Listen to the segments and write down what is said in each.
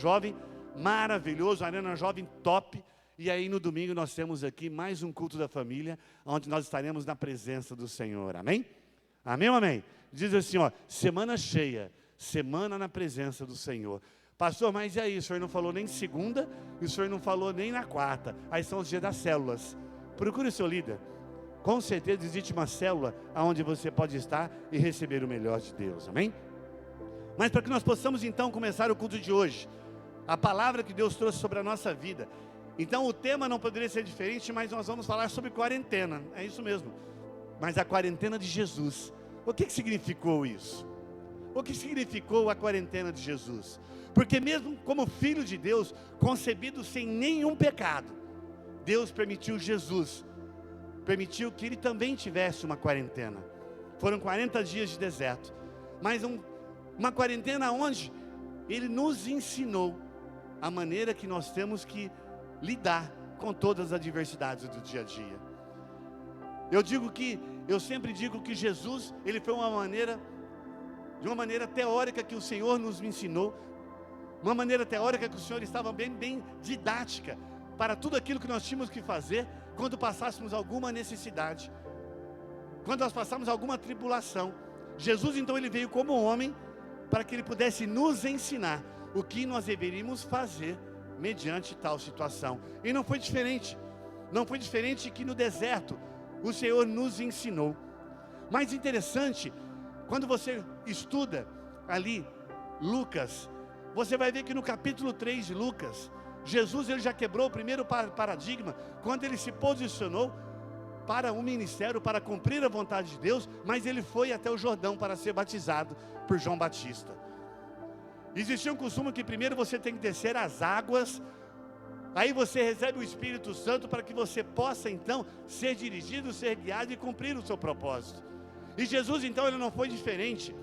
Jovem maravilhoso, Arena Jovem top. E aí no domingo nós temos aqui mais um culto da família, onde nós estaremos na presença do Senhor, amém? Amém ou amém? Diz assim, ó, semana cheia, semana na presença do Senhor. Pastor, mas e aí, o senhor não falou nem segunda, e o senhor não falou nem na quarta. Aí são os dias das células. Procure o seu líder. Com certeza existe uma célula onde você pode estar e receber o melhor de Deus, amém? Mas para que nós possamos então começar o culto de hoje, a palavra que Deus trouxe sobre a nossa vida. Então o tema não poderia ser diferente, mas nós vamos falar sobre quarentena, é isso mesmo. Mas a quarentena de Jesus. O que significou isso? O que significou a quarentena de Jesus? Porque mesmo como filho de Deus, concebido sem nenhum pecado, Deus permitiu Jesus, permitiu que ele também tivesse uma quarentena. Foram 40 dias de deserto, mas uma quarentena onde ele nos ensinou a maneira que nós temos que lidar com todas as adversidades do dia a dia. Eu sempre digo que Jesus, ele foi de uma maneira teórica que o Senhor nos ensinou, uma maneira teórica que o Senhor estava bem didática, para tudo aquilo que nós tínhamos que fazer, quando passássemos alguma necessidade, quando nós passássemos alguma tribulação. Jesus então ele veio como homem, para que ele pudesse nos ensinar o que nós deveríamos fazer mediante tal situação. E não foi diferente que no deserto o Senhor nos ensinou. Mais interessante, quando você estuda ali Lucas, você vai ver que no capítulo 3 de Lucas, Jesus ele já quebrou o primeiro paradigma, quando ele se posicionou para um ministério, para cumprir a vontade de Deus, mas ele foi até o Jordão para ser batizado por João Batista. Existia um costume que primeiro você tem que descer as águas, aí você recebe o Espírito Santo para que você possa então ser dirigido, ser guiado e cumprir o seu propósito. E Jesus então ele não foi diferente.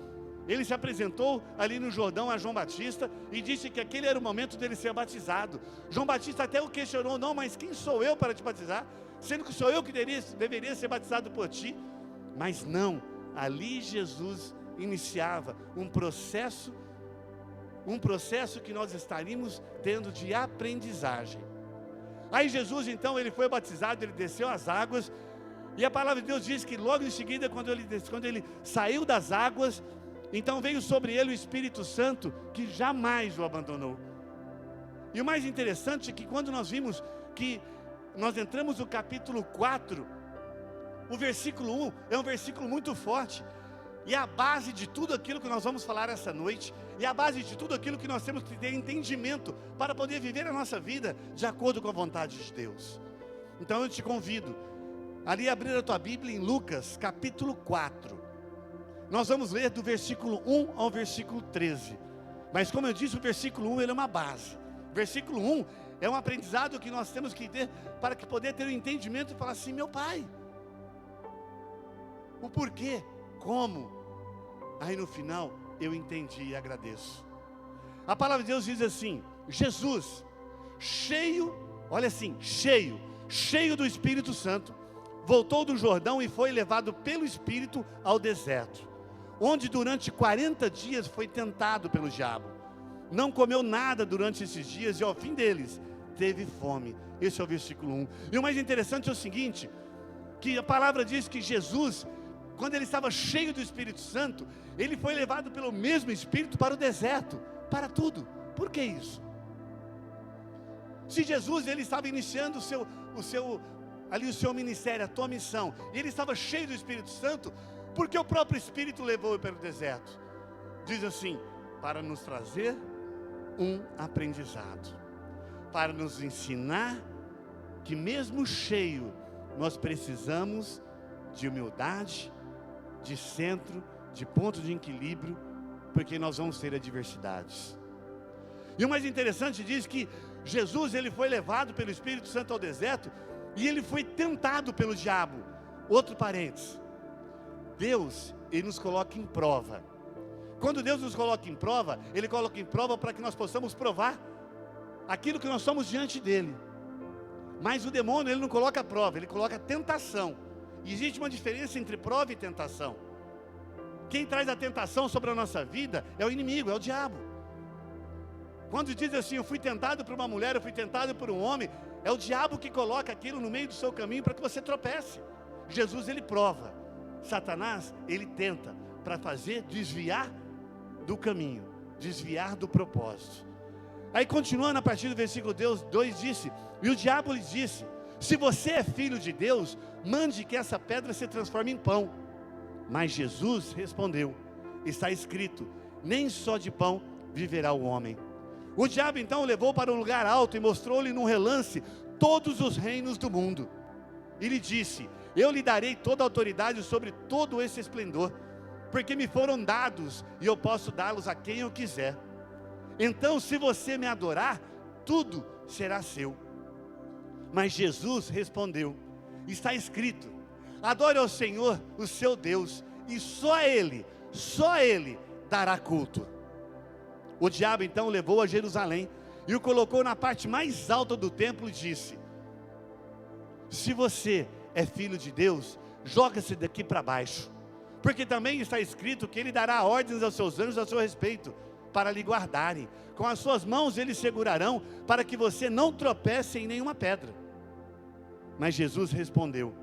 Ele se apresentou ali no Jordão a João Batista e disse que aquele era o momento dele ser batizado. João Batista até o questionou, não, mas quem sou eu para te batizar? Sendo que sou eu que deveria ser batizado por ti. Mas não, ali Jesus iniciava um processo que nós estaríamos tendo de aprendizagem. Aí Jesus então ele foi batizado, ele desceu as águas, e a palavra de Deus diz que logo em seguida, quando ele saiu das águas, então veio sobre ele o Espírito Santo, que jamais o abandonou. E o mais interessante é que quando nós vimos que nós entramos no capítulo 4, o versículo 1 é um versículo muito forte, e a base de tudo aquilo que nós vamos falar essa noite, e a base de tudo aquilo que nós temos que ter entendimento para poder viver a nossa vida de acordo com a vontade de Deus. Então eu te convido ali a abrir a tua Bíblia em Lucas capítulo 4. Nós vamos ler do versículo 1 ao versículo 13. Mas como eu disse, o versículo 1 ele é uma base. O versículo 1 é um aprendizado que nós temos que ter para que poder ter o entendimento e falar assim, meu pai, o porquê, como. Aí no final eu entendi e agradeço. A palavra de Deus diz assim, Jesus, cheio do Espírito Santo, voltou do Jordão e foi levado pelo Espírito ao deserto, onde durante 40 dias foi tentado pelo diabo. Não comeu nada durante esses dias e ao fim deles teve fome. Esse é o versículo 1. E o mais interessante é o seguinte, que a palavra diz que Jesus, quando ele estava cheio do Espírito Santo, ele foi levado pelo mesmo Espírito para o deserto, para tudo. Por que isso? Se Jesus ele estava iniciando o seu ministério, a tua missão, e ele estava cheio do Espírito Santo, porque o próprio Espírito levou ele para o deserto? Diz assim, para nos trazer um aprendizado, para nos ensinar que mesmo cheio, nós precisamos de humildade, de centro, de ponto de equilíbrio, porque nós vamos ter adversidades. E o mais interessante diz que Jesus ele foi levado pelo Espírito Santo ao deserto, e ele foi tentado pelo diabo. Outro parênteses, Deus, ele nos coloca em prova. Quando Deus nos coloca em prova, ele coloca em prova para que nós possamos provar aquilo que nós somos diante dele. Mas o demônio, ele não coloca prova, ele coloca tentação. E existe uma diferença entre prova e tentação. Quem traz a tentação sobre a nossa vida é o inimigo, é o diabo. Quando diz assim, eu fui tentado por uma mulher, eu fui tentado por um homem, é o diabo que coloca aquilo no meio do seu caminho para que você tropece. Jesus, ele prova. Satanás, ele tenta para fazer desviar do caminho, desviar do propósito. Aí continuando a partir do versículo 2 disse, e o diabo lhe disse, se você é filho de Deus, mande que essa pedra se transforme em pão. Mas Jesus respondeu, está escrito, nem só de pão viverá o homem. O diabo então o levou para um lugar alto e mostrou-lhe num relance todos os reinos do mundo. E lhe disse, eu lhe darei toda a autoridade sobre todo esse esplendor, porque me foram dados e eu posso dá-los a quem eu quiser. Então, se você me adorar, tudo será seu. Mas Jesus respondeu, está escrito, adore ao Senhor, o seu Deus, e só Ele dará culto. O diabo então o levou a Jerusalém e o colocou na parte mais alta do templo e disse, se você é filho de Deus, joga-se daqui para baixo, porque também está escrito que Ele dará ordens aos seus anjos a seu respeito, para lhe guardarem, com as suas mãos eles segurarão, para que você não tropece em nenhuma pedra. Mas Jesus respondeu,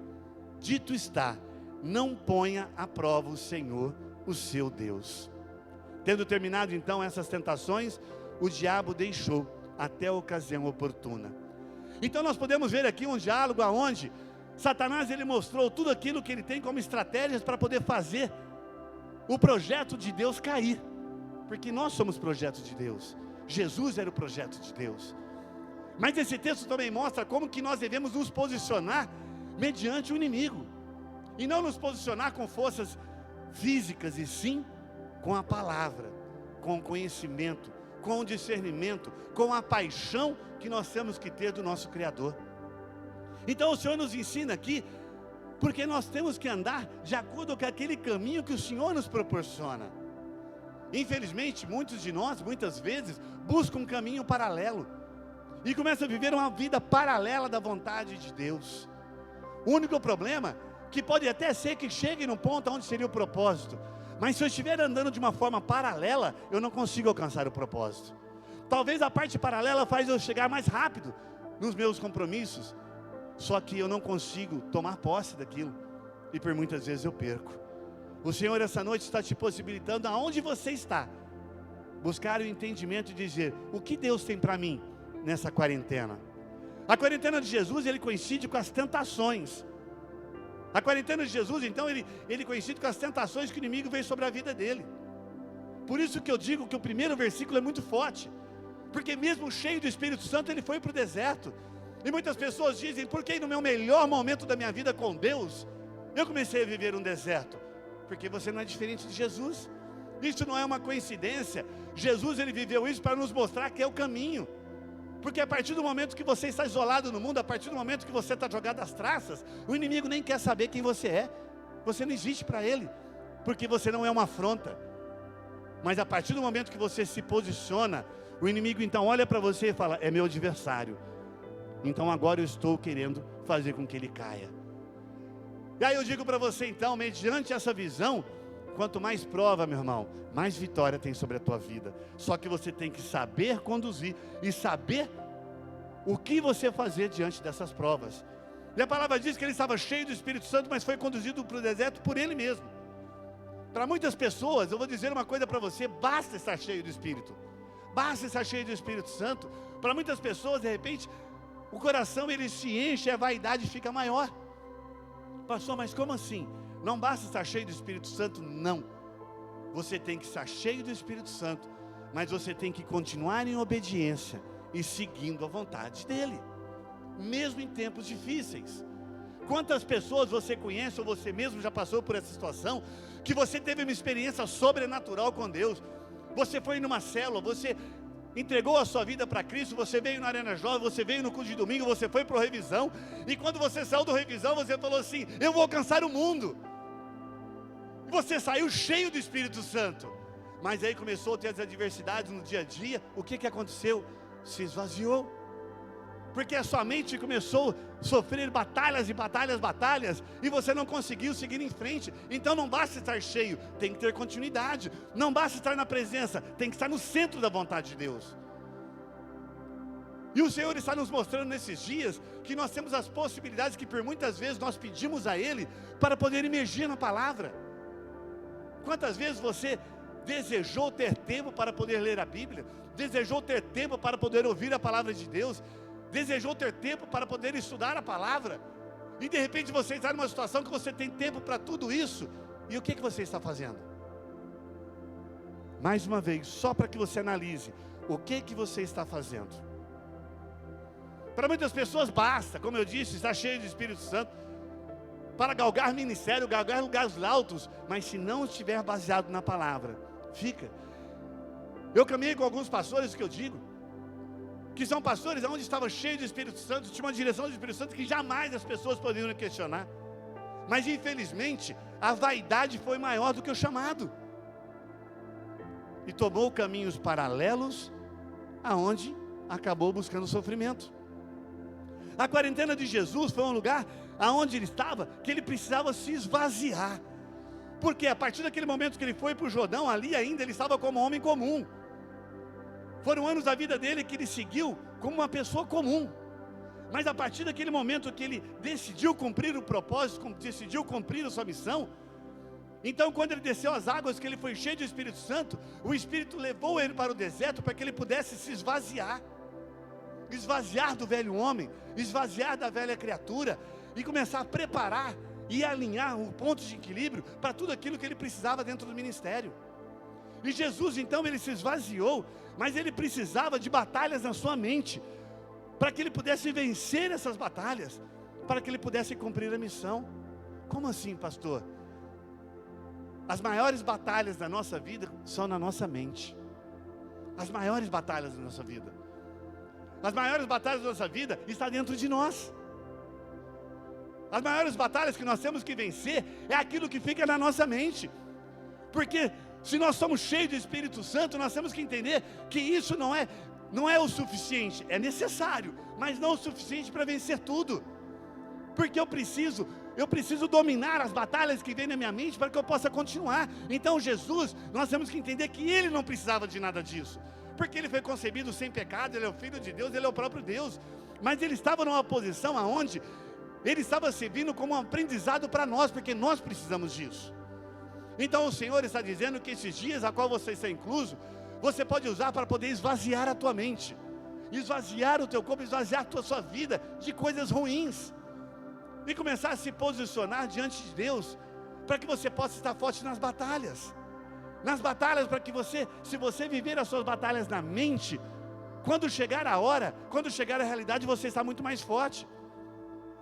dito está, não ponha à prova o Senhor, o seu Deus. Tendo terminado então essas tentações, o diabo deixou até a ocasião oportuna. Então nós podemos ver aqui um diálogo onde Satanás ele mostrou tudo aquilo que ele tem como estratégias para poder fazer o projeto de Deus cair. Porque nós somos projetos de Deus. Jesus era o projeto de Deus. Mas esse texto também mostra como que nós devemos nos posicionar mediante o inimigo. E não nos posicionar com forças físicas, e sim com a palavra, com o conhecimento, com o discernimento, com a paixão que nós temos que ter do nosso Criador. Então o Senhor nos ensina aqui, porque nós temos que andar de acordo com aquele caminho que o Senhor nos proporciona. Infelizmente, muitos de nós, muitas vezes, buscam um caminho paralelo e começam a viver uma vida paralela da vontade de Deus. O único problema, que pode até ser que chegue num ponto onde seria o propósito, mas se eu estiver andando de uma forma paralela, eu não consigo alcançar o propósito. Talvez a parte paralela faz eu chegar mais rápido nos meus compromissos, só que eu não consigo tomar posse daquilo, e por muitas vezes eu perco. O Senhor essa noite está te possibilitando, aonde você está, buscar o entendimento e dizer, o que Deus tem para mim nessa quarentena? A quarentena de Jesus, ele coincide com as tentações. A quarentena de Jesus, então, ele coincide com as tentações que o inimigo veio sobre a vida dele. Por isso que eu digo que o primeiro versículo é muito forte, porque mesmo cheio do Espírito Santo, ele foi para o deserto. E muitas pessoas dizem, por que no meu melhor momento da minha vida com Deus, eu comecei a viver um deserto? Porque você não é diferente de Jesus. Isso não é uma coincidência. Jesus, ele viveu isso para nos mostrar que é o caminho. Porque a partir do momento que você está isolado no mundo, a partir do momento que você está jogado às traças, o inimigo nem quer saber quem você é. Você não existe para ele, porque você não é uma afronta. Mas a partir do momento que você se posiciona, o inimigo então olha para você e fala, é meu adversário. Então agora eu estou querendo fazer com que ele caia. E aí eu digo para você então, mediante essa visão, quanto mais prova, meu irmão, mais vitória tem sobre a tua vida. Só que você tem que saber conduzir e saber o que você fazer diante dessas provas. E a palavra diz que ele estava cheio do Espírito Santo, mas foi conduzido para o deserto por ele mesmo. Para muitas pessoas, eu vou dizer uma coisa para você, basta estar cheio do Espírito. Basta estar cheio do Espírito Santo. Para muitas pessoas, de repente, o coração ele se enche, a vaidade fica maior. Pastor, mas como assim? Não basta estar cheio do Espírito Santo? Não. Você tem que estar cheio do Espírito Santo, mas você tem que continuar em obediência e seguindo a vontade dEle, mesmo em tempos difíceis. Quantas pessoas você conhece, ou você mesmo já passou por essa situação, que você teve uma experiência sobrenatural com Deus? Você foi numa célula, você entregou a sua vida para Cristo, você veio na Arena Jovem, você veio no culto de domingo, você foi para o revisão, e quando você saiu do revisão, você falou assim, eu vou alcançar o mundo. Você saiu cheio do Espírito Santo, mas aí começou a ter as adversidades no dia a dia. O que aconteceu? Se esvaziou, porque a sua mente começou a sofrer batalhas e batalhas, e você não conseguiu seguir em frente. Então não basta estar cheio, tem que ter continuidade. Não basta estar na presença, tem que estar no centro da vontade de Deus. E o Senhor está nos mostrando nesses dias que nós temos as possibilidades que por muitas vezes nós pedimos a Ele para poder imergir na palavra. Quantas vezes você desejou ter tempo para poder ler a Bíblia, desejou ter tempo para poder ouvir a palavra de Deus, desejou ter tempo para poder estudar a palavra, e de repente você está numa situação que você tem tempo para tudo isso, e o que você está fazendo? Mais uma vez, só para que você analise, o que você está fazendo? Para muitas pessoas basta, como eu disse, estar cheio de Espírito Santo, para galgar ministério, galgar lugares altos, mas se não estiver baseado na palavra, fica. Eu caminhei com alguns pastores que eu digo, que são pastores onde estavam cheios de Espírito Santo, tinha uma direção do Espírito Santo que jamais as pessoas poderiam questionar, mas infelizmente, a vaidade foi maior do que o chamado, e tomou caminhos paralelos, aonde acabou buscando sofrimento. A quarentena de Jesus foi um lugar aonde ele estava, que ele precisava se esvaziar, porque a partir daquele momento que ele foi para o Jordão, ali ainda ele estava como homem comum. Foram anos da vida dele que ele seguiu como uma pessoa comum, mas a partir daquele momento que ele decidiu cumprir o propósito, decidiu cumprir a sua missão, então quando ele desceu as águas, que ele foi cheio do Espírito Santo, o Espírito levou ele para o deserto, para que ele pudesse se esvaziar do velho homem, esvaziar da velha criatura, e começar a preparar e alinhar um ponto de equilíbrio para tudo aquilo que ele precisava dentro do ministério. E Jesus então, ele se esvaziou, mas ele precisava de batalhas na sua mente, para que ele pudesse vencer essas batalhas, para que ele pudesse cumprir a missão. Como assim, pastor? As maiores batalhas da nossa vida são na nossa mente. As maiores batalhas da nossa vida, as maiores batalhas da nossa vida estão dentro de nós. As maiores batalhas que nós temos que vencer é aquilo que fica na nossa mente, porque se nós somos cheios do Espírito Santo, nós temos que entender que isso não é o suficiente, é necessário, mas não o suficiente para vencer tudo, porque eu preciso dominar as batalhas que vêm na minha mente para que eu possa continuar. Então Jesus, nós temos que entender que Ele não precisava de nada disso, porque Ele foi concebido sem pecado, Ele é o Filho de Deus, Ele é o próprio Deus, mas Ele estava numa posição aonde Ele estava servindo como um aprendizado para nós, porque nós precisamos disso. Então o Senhor está dizendo que esses dias a qual você está incluso, você pode usar para poder esvaziar a tua mente, esvaziar o teu corpo, esvaziar a sua vida de coisas ruins, e começar a se posicionar diante de Deus, para que você possa estar forte nas batalhas, para que você, se você viver as suas batalhas na mente, quando chegar a hora, quando chegar a realidade, você está muito mais forte.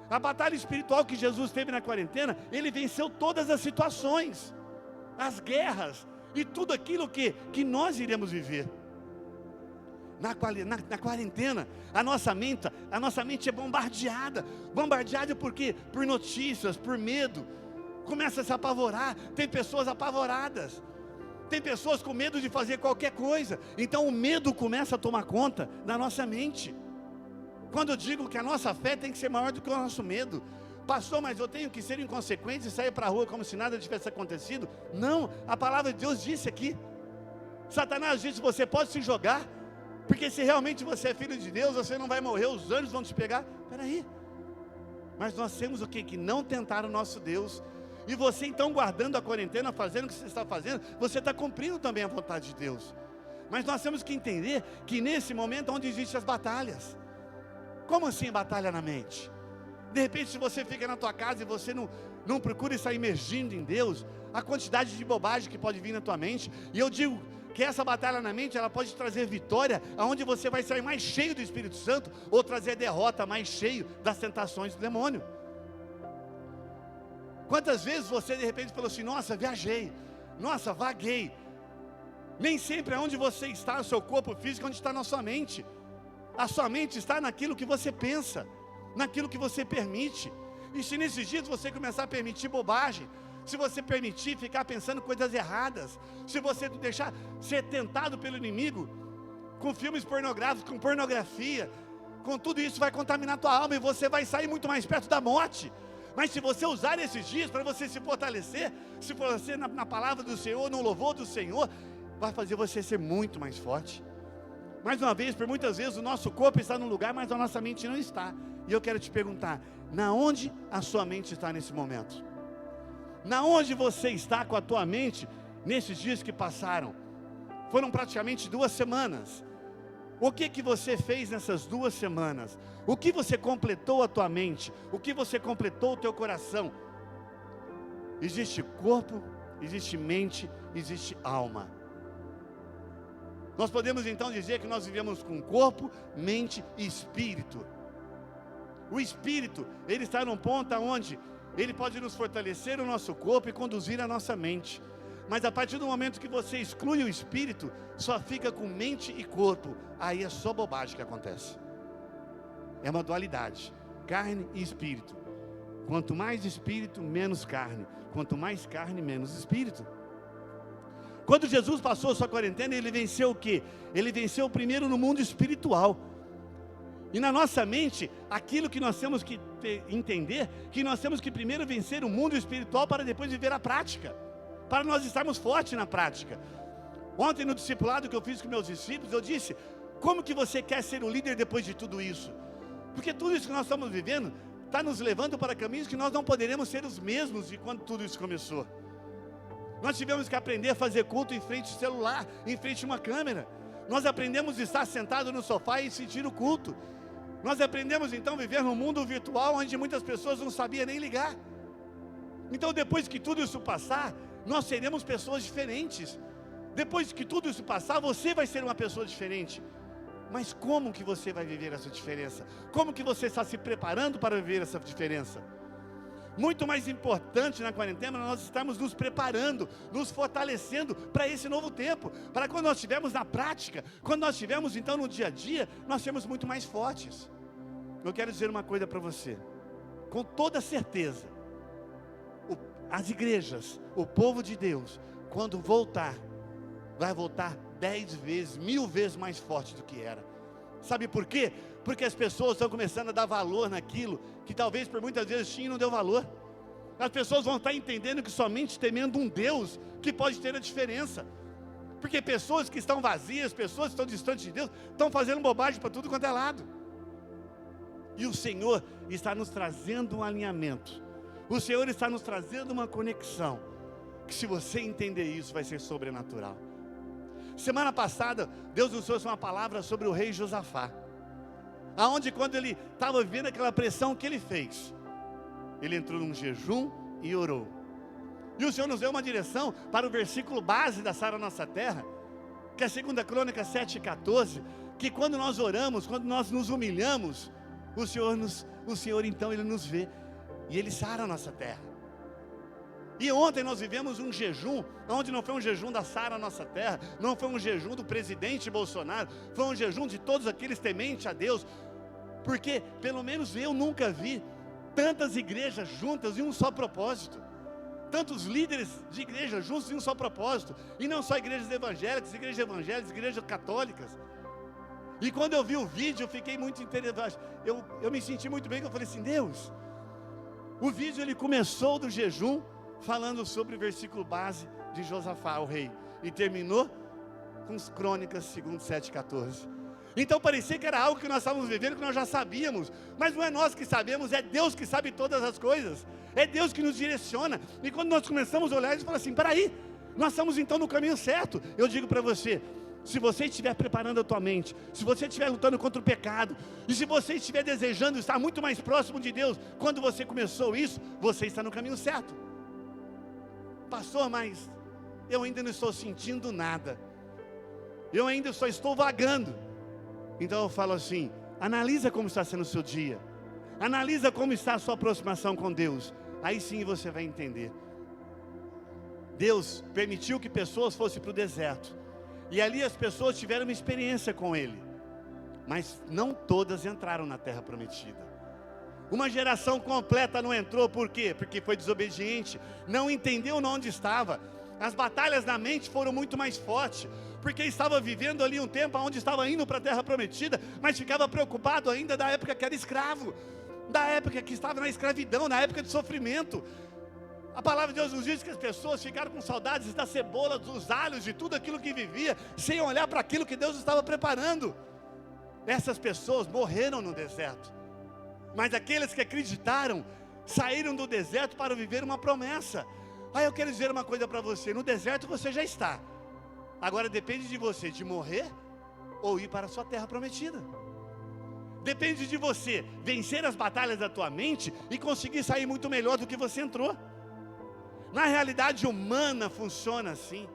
A batalha espiritual que Jesus teve na quarentena, Ele venceu todas as situações, as guerras, e tudo aquilo que nós iremos viver. Na quarentena, a nossa mente é bombardeada por quê? Por notícias, por medo, começa a se apavorar, tem pessoas apavoradas, tem pessoas com medo de fazer qualquer coisa, então o medo começa a tomar conta da nossa mente. Quando eu digo que a nossa fé tem que ser maior do que o nosso medo, pastor, mas eu tenho que ser inconsequente e sair para a rua como se nada tivesse acontecido? Não, a palavra de Deus disse aqui, Satanás disse, você pode se jogar, porque se realmente você é filho de Deus, você não vai morrer, os anjos vão te pegar. Peraí, mas nós temos o quê? Que não tentar o nosso Deus. E você então guardando a quarentena, fazendo o que você está fazendo, você está cumprindo também a vontade de Deus. Mas nós temos que entender que nesse momento onde existem as batalhas. Como assim batalha na mente? De repente, se você fica na tua casa e você não procura estar imergindo em Deus, a quantidade de bobagem que pode vir na tua mente, e eu digo que essa batalha na mente, ela pode trazer vitória, aonde você vai sair mais cheio do Espírito Santo, ou trazer derrota mais cheio das tentações do demônio. Quantas vezes você de repente falou assim, nossa, viajei, nossa, vaguei. Nem sempre é onde você está, o seu corpo físico, onde está na sua mente. A sua mente está naquilo que você pensa, naquilo que você permite. E se nesses dias você começar a permitir bobagem, se você permitir ficar pensando coisas erradas, se você deixar ser tentado pelo inimigo, com filmes pornográficos, com pornografia, com tudo isso vai contaminar a tua alma, e você vai sair muito mais perto da morte. Mas se você usar esses dias para você se fortalecer, se fortalecer na palavra do Senhor, no louvor do Senhor, vai fazer você ser muito mais forte. Mais uma vez, por muitas vezes, o nosso corpo está num lugar, mas a nossa mente não está. E eu quero te perguntar, na onde a sua mente está nesse momento? Na onde você está com a tua mente nesses dias que passaram? Foram praticamente 2 semanas. O que você fez nessas 2 semanas? O que você completou a tua mente? O que você completou o teu coração? Existe corpo, existe mente, existe alma. Nós podemos então dizer que nós vivemos com corpo, mente e espírito. O espírito, ele está num ponto onde ele pode nos fortalecer o nosso corpo e conduzir a nossa mente. Mas a partir do momento que você exclui o espírito, só fica com mente e corpo. Aí é só bobagem que acontece. É uma dualidade, carne e espírito. Quanto mais espírito, menos carne. Quanto mais carne, menos espírito. Quando Jesus passou a sua quarentena, ele venceu o quê? Ele venceu primeiro no mundo espiritual. E na nossa mente, aquilo que nós temos que entender, que nós temos que primeiro vencer o mundo espiritual para depois viver a prática. Para nós estarmos fortes na prática. Ontem no discipulado que eu fiz com meus discípulos, eu disse, como que você quer ser o líder depois de tudo isso? Porque tudo isso que nós estamos vivendo, está nos levando para caminhos que nós não poderemos ser os mesmos de quando tudo isso começou. Nós tivemos que aprender a fazer culto em frente ao celular, em frente a uma câmera. Nós aprendemos a estar sentado no sofá e sentir o culto. Nós aprendemos então a viver num mundo virtual, onde muitas pessoas não sabiam nem ligar. Então depois que tudo isso passar, nós seremos pessoas diferentes. Depois que tudo isso passar, você vai ser uma pessoa diferente. Mas como que você vai viver essa diferença? Como que você está se preparando para viver essa diferença? Muito mais importante na quarentena, nós estamos nos preparando, nos fortalecendo para esse novo tempo. Para quando nós estivermos na prática, quando nós estivermos então no dia a dia, nós sermos muito mais fortes. Eu quero dizer uma coisa para você, com toda certeza, as igrejas, o povo de Deus, quando voltar, vai voltar 10 vezes, 1000 vezes mais forte do que era. Sabe por quê? Porque as pessoas estão começando a dar valor naquilo que talvez por muitas vezes tinha e não deu valor. As pessoas vão estar entendendo que somente temendo um Deus que pode ter a diferença. Porque pessoas que estão vazias, pessoas que estão distantes de Deus, estão fazendo bobagem para tudo quanto é lado. E o Senhor está nos trazendo um alinhamento. O Senhor está nos trazendo uma conexão, que se você entender isso, vai ser sobrenatural. Semana passada, Deus nos trouxe uma palavra sobre o rei Josafá. Aonde quando ele estava vivendo aquela pressão que ele fez, ele entrou num jejum e orou. E o Senhor nos deu uma direção para o versículo base da Sara Nossa Terra, que é 2 Crônicas 7,14, que quando nós oramos, quando nós nos humilhamos, o Senhor então ele nos vê e ele sara a nossa terra. E ontem nós vivemos um jejum, onde não foi um jejum da Sara Nossa Terra, não foi um jejum do presidente Bolsonaro, foi um jejum de todos aqueles tementes a Deus, porque pelo menos eu nunca vi tantas igrejas juntas em um só propósito, tantos líderes de igreja juntos em um só propósito, e não só igrejas evangélicas, igrejas católicas. E quando eu vi o vídeo, eu fiquei muito interessado, eu me senti muito bem, que eu falei assim, Deus, o vídeo ele começou do jejum, falando sobre o versículo base de Josafá, o rei, e terminou com as Crônicas 7,14. Então parecia que era algo que nós estávamos vivendo, que nós já sabíamos, mas não é nós que sabemos, é Deus que sabe todas as coisas, é Deus que nos direciona. E quando nós começamos a olhar, a gente fala assim, peraí, nós estamos então no caminho certo. Eu digo para você, se você estiver preparando a tua mente, se você estiver lutando contra o pecado, e se você estiver desejando estar muito mais próximo de Deus, quando você começou isso, você está no caminho certo. Pastor, mas eu ainda não estou sentindo nada, eu ainda só estou vagando. Então eu falo assim, analisa como está sendo o seu dia, analisa como está a sua aproximação com Deus, aí sim você vai entender. Deus permitiu que pessoas fossem para o deserto, e ali as pessoas tiveram uma experiência com Ele, mas não todas entraram na terra prometida. Uma geração completa não entrou, por quê? Porque foi desobediente, não entendeu onde estava. As batalhas na mente foram muito mais fortes, porque estava vivendo ali um tempo onde estava indo para a terra prometida, mas ficava preocupado ainda da época que era escravo, da época que estava na escravidão, na época de sofrimento. A palavra de Deus nos diz que as pessoas ficaram com saudades da cebola, dos alhos, de tudo aquilo que vivia, sem olhar para aquilo que Deus estava preparando. Essas pessoas morreram no deserto, mas aqueles que acreditaram, saíram do deserto para viver uma promessa. Aí eu quero dizer uma coisa para você: no deserto você já está, agora depende de você de morrer ou ir para a sua terra prometida. Depende de você vencer as batalhas da tua mente e conseguir sair muito melhor do que você entrou. Na realidade humana funciona assim.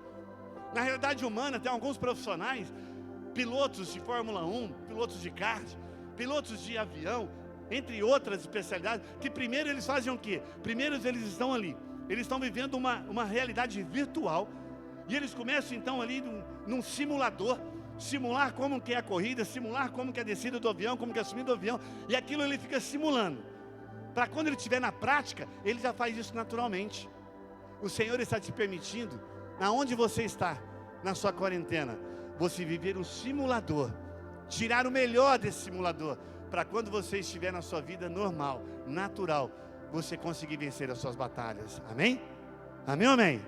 Na realidade humana tem alguns profissionais, pilotos de Fórmula 1, pilotos de kart, pilotos de avião, entre outras especialidades, que primeiro eles fazem o quê? Primeiro eles estão ali, eles estão vivendo uma realidade virtual, e eles começam então ali num simulador, simular como que é a corrida, simular como que é a descida do avião, como que é a subida do avião, e aquilo ele fica simulando, para quando ele estiver na prática, ele já faz isso naturalmente. O Senhor está te permitindo, aonde você está, na sua quarentena, você viver um simulador, tirar o melhor desse simulador, para quando você estiver na sua vida normal, natural, você conseguir vencer as suas batalhas. Amém? Amém ou amém?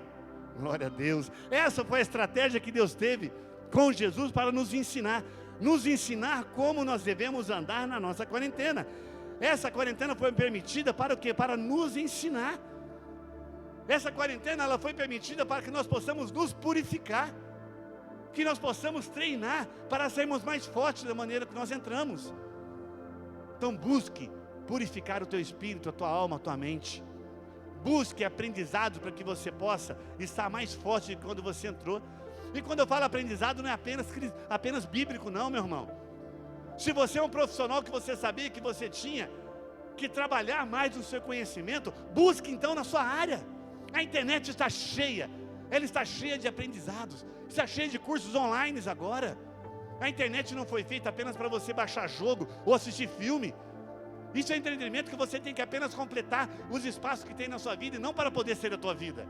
Glória a Deus. Essa foi a estratégia que Deus teve com Jesus para nos ensinar como nós devemos andar na nossa quarentena. Essa quarentena foi permitida para o quê? Para nos ensinar. Essa quarentena ela foi permitida para que nós possamos nos purificar, que nós possamos treinar para sermos mais fortes da maneira que nós entramos. Então busque purificar o teu espírito, a tua alma, a tua mente. Busque aprendizado para que você possa estar mais forte do que quando você entrou. E quando eu falo aprendizado, não é apenas bíblico não, meu irmão. Se você é um profissional que você sabia que você tinha que trabalhar mais no seu conhecimento, busque então na sua área. A internet está cheia, ela está cheia de aprendizados, está cheia de cursos online agora. A internet não foi feita apenas para você baixar jogo ou assistir filme. Isso é entretenimento que você tem que apenas completar os espaços que tem na sua vida e não para poder ser a tua vida.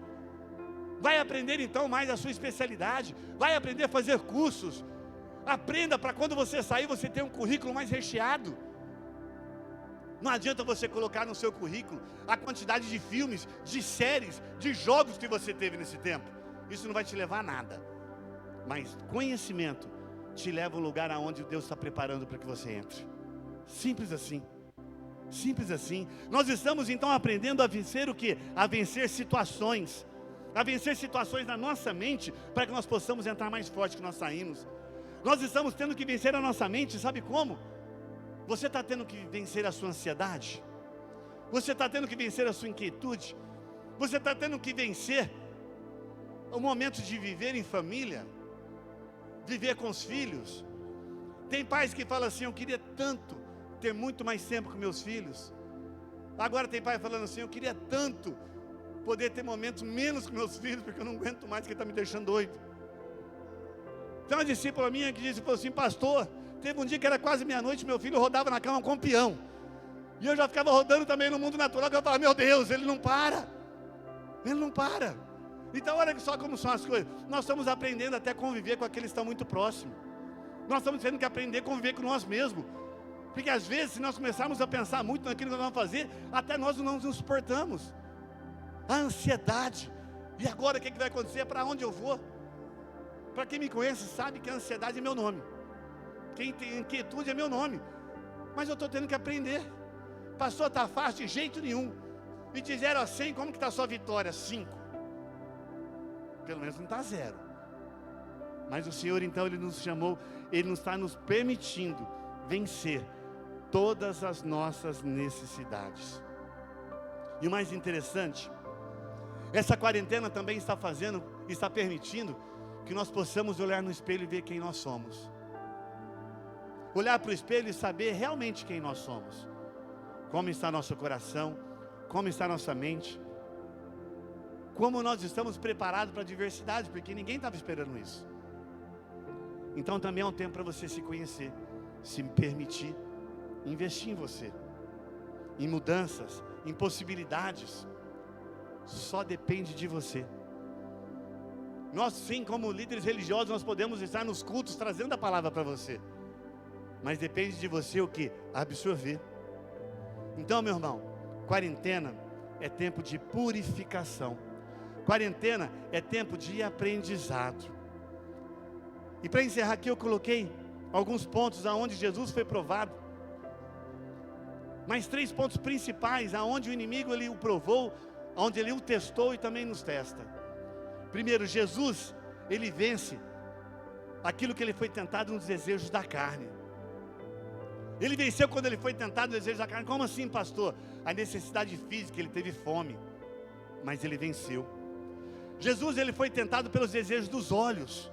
Vai aprender então mais a sua especialidade, vai aprender a fazer cursos. Aprenda para quando você sair você ter um currículo mais recheado. Não adianta você colocar no seu currículo a quantidade de filmes, de séries, de jogos que você teve nesse tempo. Isso não vai te levar a nada. Mas conhecimento te leva a um lugar aonde Deus está preparando para que você entre. Simples assim. Simples assim. Nós estamos então aprendendo a vencer o quê? A vencer situações. A vencer situações na nossa mente, para que nós possamos entrar mais forte que nós saímos. Nós estamos tendo que vencer a nossa mente, sabe como? Você está tendo que vencer a sua ansiedade. Você está tendo que vencer a sua inquietude. Você está tendo que vencer o momento de viver em família, viver com os filhos. Tem pais que falam assim: eu queria tanto ter muito mais tempo com meus filhos. Agora tem pai falando assim: eu queria tanto poder ter momentos menos com meus filhos, porque eu não aguento mais, que ele está me deixando doido. Tem uma discípula minha que disse assim: pastor, teve um dia que era quase meia-noite, meu filho rodava na cama com um peão, e eu já ficava rodando também no mundo natural, que eu falava: meu Deus, ele não para. Ele não para. Então olha só como são as coisas. Nós estamos aprendendo até a conviver com aqueles que estão muito próximos. Nós estamos tendo que aprender a conviver com nós mesmos. Porque às vezes, se nós começarmos a pensar muito naquilo que nós vamos fazer, até nós não nos suportamos. A ansiedade. E agora o que vai acontecer? Para onde eu vou? Para quem me conhece sabe que a ansiedade é meu nome. Quem tem inquietude é meu nome. Mas eu estou tendo que aprender. Pastor, está fácil de jeito nenhum. E de 0 a 100, como que está a sua vitória? 5. Pelo menos não está 0. Mas o Senhor então, Ele nos chamou, Ele nos está nos permitindo vencer todas as nossas necessidades. E o mais interessante, essa quarentena também está permitindo que nós possamos olhar no espelho e ver quem nós somos. Olhar para o espelho e saber realmente quem nós somos. Como está nosso coração, como está nossa mente, como nós estamos preparados para a diversidade, porque ninguém estava esperando isso. Então também é um tempo para você se conhecer, se permitir, investir em você, em mudanças, em possibilidades. Só depende de você. Nós sim, como líderes religiosos, nós podemos estar nos cultos trazendo a palavra para você, mas depende de você o que? Absorver. Então, meu irmão, quarentena é tempo de purificação. Quarentena é tempo de aprendizado. E para encerrar aqui, eu coloquei alguns pontos aonde Jesus foi provado. Mais 3 pontos principais aonde o inimigo ele o provou, onde ele o testou e também nos testa. Primeiro, Jesus, ele vence aquilo que ele foi tentado nos desejos da carne. Ele venceu quando ele foi tentado nos desejos da carne. Como assim, pastor? A necessidade física, ele teve fome, mas ele venceu. Jesus, ele foi tentado pelos desejos dos olhos.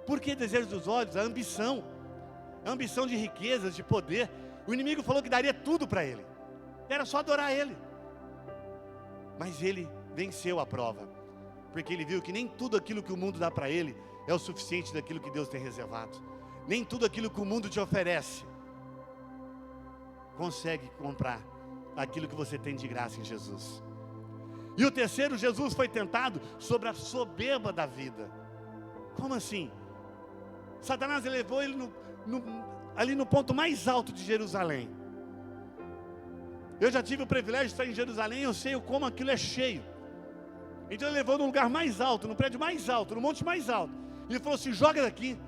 Por que desejos dos olhos? A ambição de riquezas, de poder. O inimigo falou que daria tudo para ele, era só adorar ele. Mas ele venceu a prova, porque ele viu que nem tudo aquilo que o mundo dá para ele é o suficiente daquilo que Deus tem reservado. Nem tudo aquilo que o mundo te oferece consegue comprar aquilo que você tem de graça em Jesus. E o terceiro, Jesus foi tentado sobre a soberba da vida. Como assim? Satanás levou ele ali no ponto mais alto de Jerusalém. Eu já tive o privilégio de estar em Jerusalém, eu sei como aquilo é cheio. Então ele levou no lugar mais alto, no prédio mais alto, no monte mais alto. Ele falou assim: joga daqui,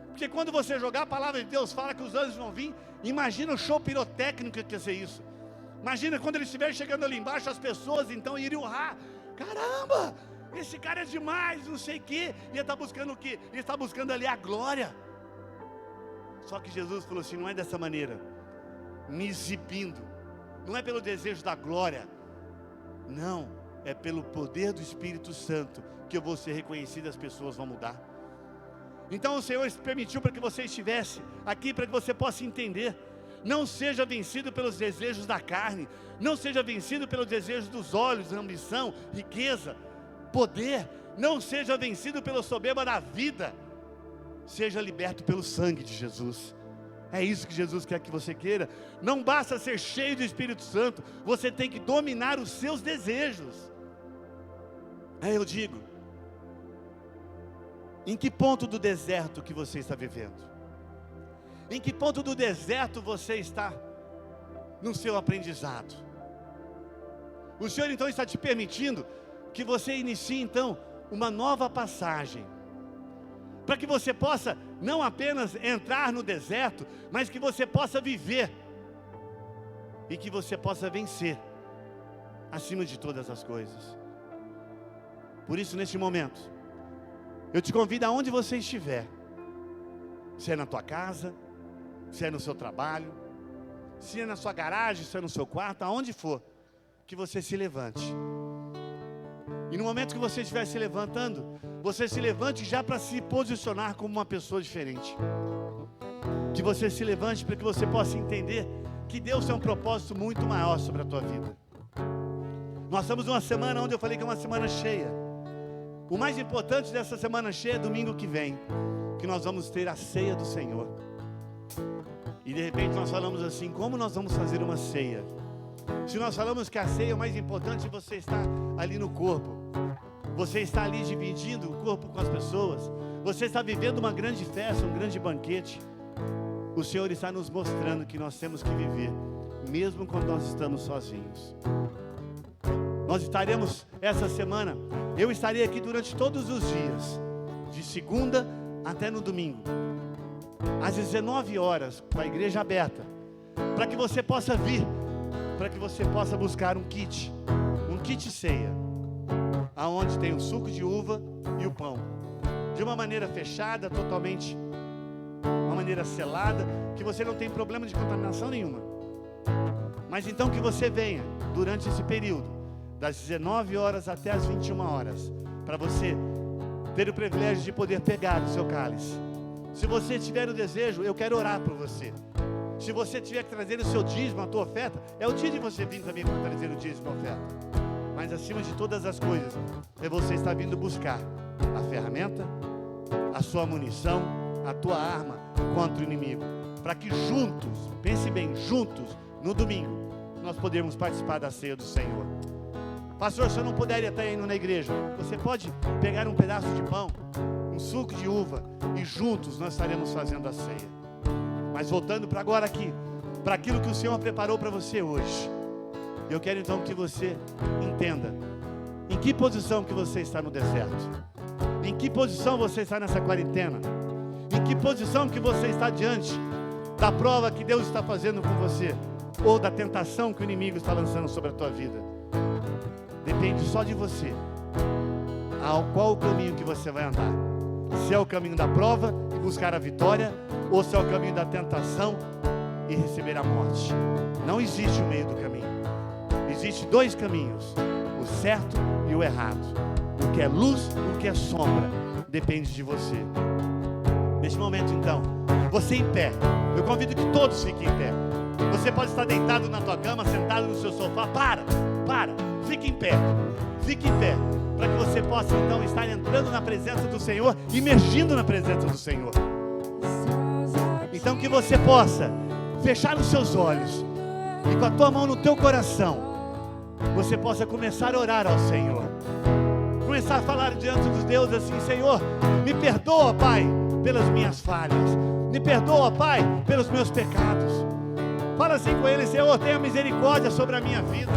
porque quando você jogar, a palavra de Deus fala que os anjos vão vir. Imagina o show pirotécnico que ia ser isso. Imagina quando ele estiver chegando ali embaixo, as pessoas então iriam urrar: caramba, esse cara é demais, não sei o quê. Ele está buscando o quê? Ele está buscando ali a glória. Só que Jesus falou assim: não é dessa maneira, me exibindo, não é pelo desejo da glória, não, é pelo poder do Espírito Santo que eu vou ser reconhecido, as pessoas vão mudar. Então o Senhor permitiu para que você estivesse aqui, para que você possa entender. Não seja vencido pelos desejos da carne, não seja vencido pelos desejos dos olhos, ambição, riqueza, poder. Não seja vencido pela soberba da vida. Seja liberto pelo sangue de Jesus. É isso que Jesus quer que você queira. Não basta ser cheio do Espírito Santo, você tem que dominar os seus desejos. Aí eu digo: em que ponto do deserto que você está vivendo? Em que ponto do deserto você está no seu aprendizado? O Senhor então está te permitindo que você inicie então uma nova passagem, para que você possa não apenas entrar no deserto, mas que você possa viver e que você possa vencer acima de todas as coisas. Por isso, neste momento, eu te convido aonde você estiver, se é na tua casa, se é no seu trabalho, se é na sua garagem, se é no seu quarto, aonde for, que você se levante. E no momento que você estiver se levantando, você se levante já para se posicionar como uma pessoa diferente. Que você se levante para que você possa entender que Deus tem um propósito muito maior sobre a tua vida. Nós estamos numa semana onde eu falei que é uma semana cheia. O mais importante dessa semana cheia é domingo que vem, que nós vamos ter a ceia do Senhor. E de repente nós falamos assim: como nós vamos fazer uma ceia? Se nós falamos que a ceia é o mais importante, você está ali no corpo, você está ali dividindo o corpo com as pessoas, você está vivendo uma grande festa, um grande banquete. O Senhor está nos mostrando que nós temos que viver, mesmo quando nós estamos sozinhos. Nós estaremos essa semana, eu estarei aqui durante todos os dias, de segunda até no domingo, às 19 horas, com a igreja aberta, para que você possa vir, para que você possa buscar um kit ceia, aonde tem o suco de uva e o pão, de uma maneira fechada, totalmente, uma maneira selada, que você não tem problema de contaminação nenhuma. Mas então que você venha, durante esse período, das 19 horas até as 21 horas, para você ter o privilégio de poder pegar o seu cálice. Se você tiver o desejo, eu quero orar por você. Se você tiver que trazer o seu dízimo, a tua oferta, é o dia de você vir também para trazer o dízimo, a oferta. Mas acima de todas as coisas, é você estar vindo buscar a ferramenta, a sua munição, a tua arma contra o inimigo, para que juntos, pense bem, juntos, no domingo, nós podemos participar da ceia do Senhor. Pastor, se eu não puder estar indo na igreja, você pode pegar um pedaço de pão, um suco de uva, e juntos nós estaremos fazendo a ceia. Mas voltando para agora aqui, para aquilo que o Senhor preparou para você hoje. Eu quero então que você entenda em que posição que você está no deserto, em que posição você está nessa quarentena, em que posição que você está diante da prova que Deus está fazendo com você, ou da tentação que o inimigo está lançando sobre a tua vida. Depende só de você, qual o caminho que você vai andar. Se é o caminho da prova e buscar a vitória, ou se é o caminho da tentação e receber a morte. Não existe o meio do caminho. Existem dois caminhos, o certo e o errado. O que é luz, o que é sombra, depende de você. Neste momento então, você em pé, eu convido que todos fiquem em pé. Você pode estar deitado na tua cama, sentado no seu sofá, fique em pé, para que você possa então estar entrando na presença do Senhor, imergindo na presença do Senhor. Então que você possa fechar os seus olhos e com a tua mão no teu coração, você possa começar a orar ao Senhor, começar a falar diante dos deuses assim: Senhor, me perdoa, Pai, pelas minhas falhas, me perdoa, Pai, pelos meus pecados. Fala assim com Ele: Senhor, tenha misericórdia sobre a minha vida.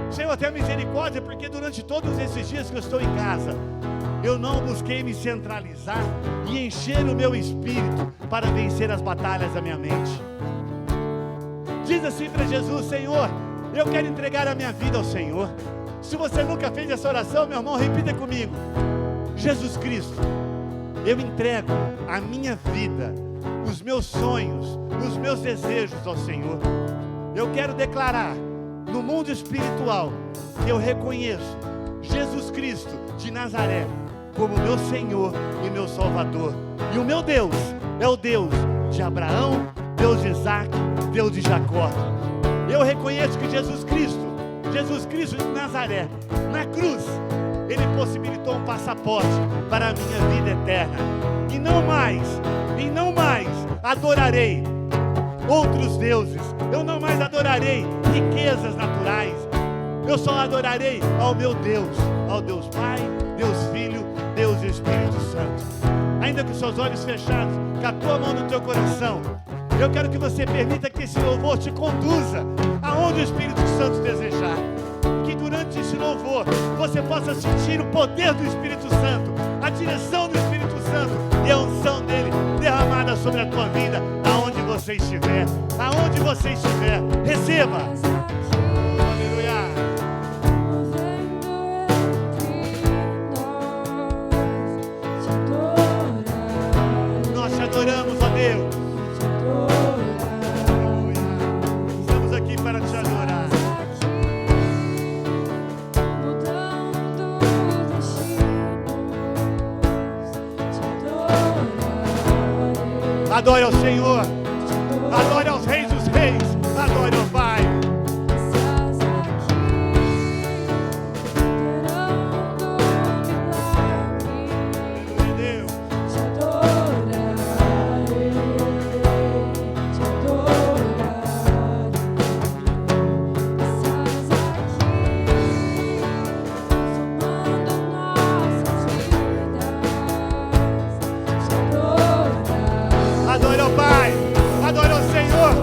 Senhor, tenha misericórdia, porque durante todos esses dias que eu estou em casa, eu não busquei me centralizar e encher o meu espírito para vencer as batalhas da minha mente. Diz assim para Jesus: Senhor, eu quero entregar a minha vida ao Senhor. Se você nunca fez essa oração, meu irmão, repita comigo: Jesus Cristo, eu entrego a minha vida, os meus sonhos, os meus desejos ao Senhor. Eu quero declarar no mundo espiritual que eu reconheço Jesus Cristo de Nazaré como meu Senhor e meu Salvador. E o meu Deus é o Deus de Abraão, Deus de Isaac, Deus de Jacó. Eu reconheço que Jesus Cristo de Nazaré, na cruz, Ele possibilitou um passaporte para a minha vida eterna. E não mais adorarei outros deuses. Eu não mais adorarei riquezas naturais. Eu só adorarei ao meu Deus, ao Deus Pai, Deus Filho, Deus e Espírito Santo. Ainda com seus olhos fechados, com a tua mão no teu coração, eu quero que você permita que esse louvor te conduza aonde o Espírito Santo desejar. Que durante esse louvor você possa sentir o poder do Espírito Santo, a direção do Espírito Santo e a unção dele derramada sobre a tua vida, aonde você estiver, receba. Aleluia. Nós te adoramos, ó Deus. Estamos aqui para te adorar. Adore ao Senhor, adore aos reis dos reis, adore ao Pai. Adore ao Pai, adore ao Senhor,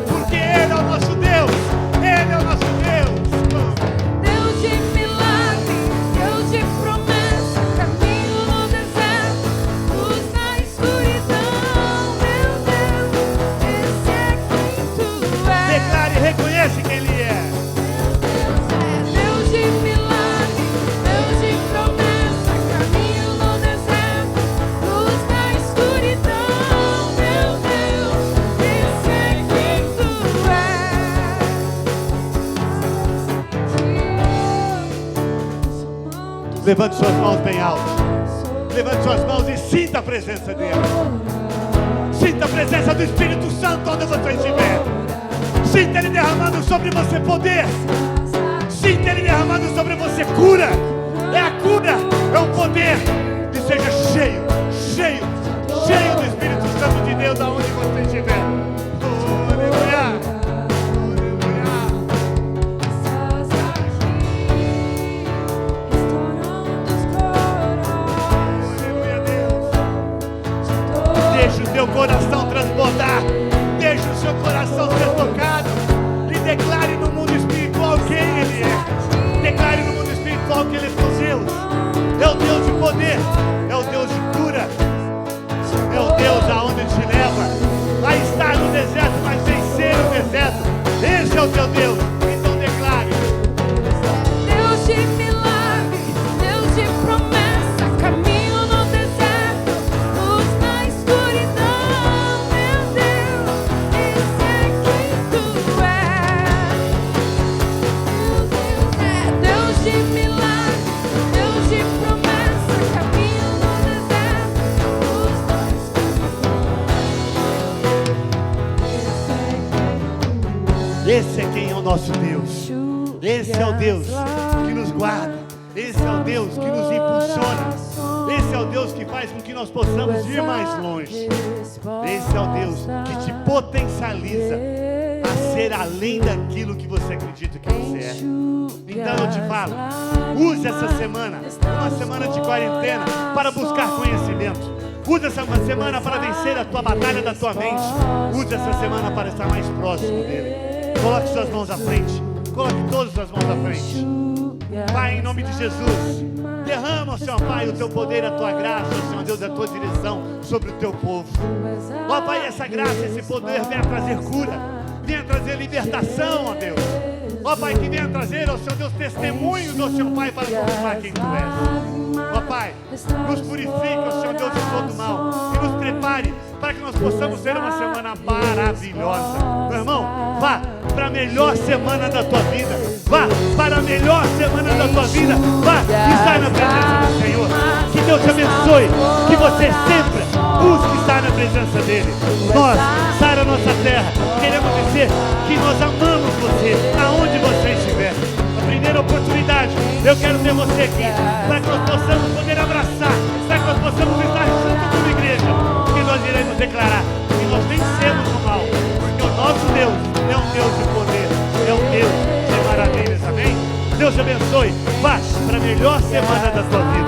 porque Ele é o nosso Deus, Ele é o nosso Deus. Deus de milagre, Deus de promessa, caminho no deserto, luz na escuridão. Meu Deus, esse é quem Tu és. Declare e reconhece quem Ele é. Deus de milagre, Deus de promessa, caminho no deserto, luz na escuridão. Levante suas mãos bem alto. Levante suas mãos e sinta a presença dele. Sinta a presença do Espírito Santo onde você estiver. Sinta Ele derramando sobre você poder. Sinta Ele derramando sobre você cura. É a cura, é o poder. E seja cheio do Espírito Santo de Deus aonde você estiver. Oh, aleluia. Deixe o teu coração transbordar. Deixe o seu coração ser tocado. E declare no mundo espiritual poder, é o Deus de cura, é o Deus aonde Ele te leva. Vai estar no deserto, mas vencer o deserto. Esse é o teu Deus. Então declare. Deus de milagre, Deus de promessa, caminho no deserto, luz na escuridão, meu Deus, esse é quem Tu és. Deus de milagre, Deus de promessa, caminho no deserto, luz na escuridão. Esse é quem é o nosso Deus. Esse é o Deus que nos guarda. Esse é o Deus que nos impulsiona. Esse é o Deus que faz com que nós possamos ir mais longe. Esse é o Deus que te potencializa a ser além daquilo que você acredita que você é. Então eu te falo, use essa semana, uma semana de quarentena, para buscar conhecimento. Use essa semana para vencer a tua batalha da tua mente. Use essa semana para estar mais próximo dele. Coloque suas mãos à frente. Coloque todas as mãos à frente. Pai, em nome de Jesus, derrama, Senhor Pai, o teu poder, a tua graça, Senhor Deus, a tua direção sobre o teu povo. Ó Pai, essa graça, esse poder venha trazer cura, venha trazer libertação, ó Deus. Ó Pai, que venha trazer, ó Senhor Deus, testemunhos, ó Senhor Pai, para confirmar quem Tu és. Ó Pai, nos purifica, ó Senhor Deus, de todo mal, e nos prepare para que nós possamos ter uma semana maravilhosa. Meu irmão, vá para a melhor semana da tua vida. Vá para a melhor semana da tua vida. Vá e sai na presença do Senhor. Que Deus te abençoe. Que você sempre busque estar na presença dEle. Nós, Sara Nossa Terra, queremos dizer que nós amamos você, aonde você estiver. A primeira oportunidade, eu quero ter você aqui, para que nós possamos poder abraçar, para que nós possamos estar junto como igreja. Que nós iremos declarar que nós vencemos o mal, porque o nosso Deus é um Deus de poder, é um Deus de maravilhas, amém? Deus te abençoe, vá para a melhor semana da tua vida.